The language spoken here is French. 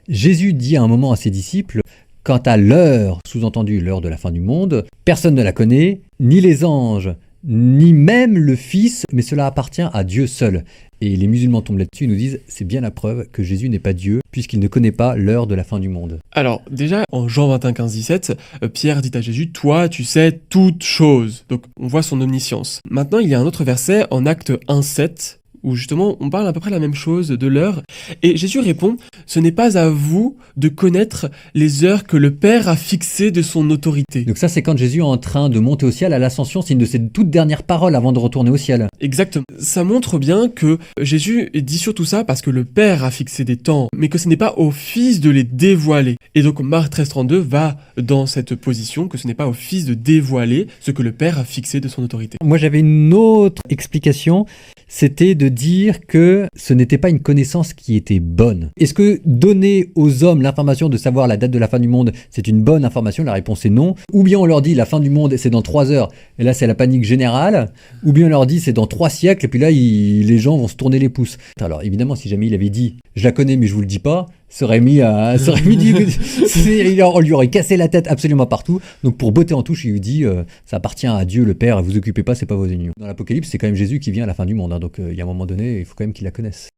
Jésus dit à un moment à ses disciples, quant à l'heure, sous-entendu l'heure de la fin du monde, personne ne la connaît, ni les anges, ni même le Fils, mais cela appartient à Dieu seul. Et les musulmans tombent là-dessus et nous disent, c'est bien la preuve que Jésus n'est pas Dieu, puisqu'il ne connaît pas l'heure de la fin du monde. Alors, déjà, en Jean 21, 15, 17, Pierre dit à Jésus, « Toi, tu sais toutes choses ». Donc, on voit son omniscience. Maintenant, il y a un autre verset en Acte 1, 7, où justement, on parle à peu près la même chose de l'heure. Et Jésus répond, « Ce n'est pas à vous de connaître les heures que le Père a fixées de son autorité. » Donc ça, c'est quand Jésus est en train de monter au ciel à l'ascension, c'est une de ses toutes dernières paroles avant de retourner au ciel. Exactement. Ça montre bien que Jésus dit surtout ça parce que le Père a fixé des temps, mais que ce n'est pas au Fils de les dévoiler. Et donc Marc 13, 32 va dans cette position que ce n'est pas au Fils de dévoiler ce que le Père a fixé de son autorité. Moi, j'avais une autre explication, c'était de dire que ce n'était pas une connaissance qui était bonne. Est-ce que donner aux hommes l'information de savoir la date de la fin du monde, c'est une bonne information? La réponse est non. Ou bien on leur dit la fin du monde, c'est dans 3 heures, et là c'est la panique générale. Ou bien on leur dit c'est dans 3 siècles, et puis là les gens vont se tourner les pouces. Alors évidemment, si jamais il avait dit je la connais mais je vous le dis pas, on lui aurait cassé la tête absolument partout. Donc pour botter en touche, il lui dit ça appartient à Dieu le Père, vous occupez pas, c'est pas vos ennemis. Dans l'Apocalypse, c'est quand même Jésus qui vient à la fin du monde, hein, donc il y a un moment donné, il faut quand même qu'il la connaisse.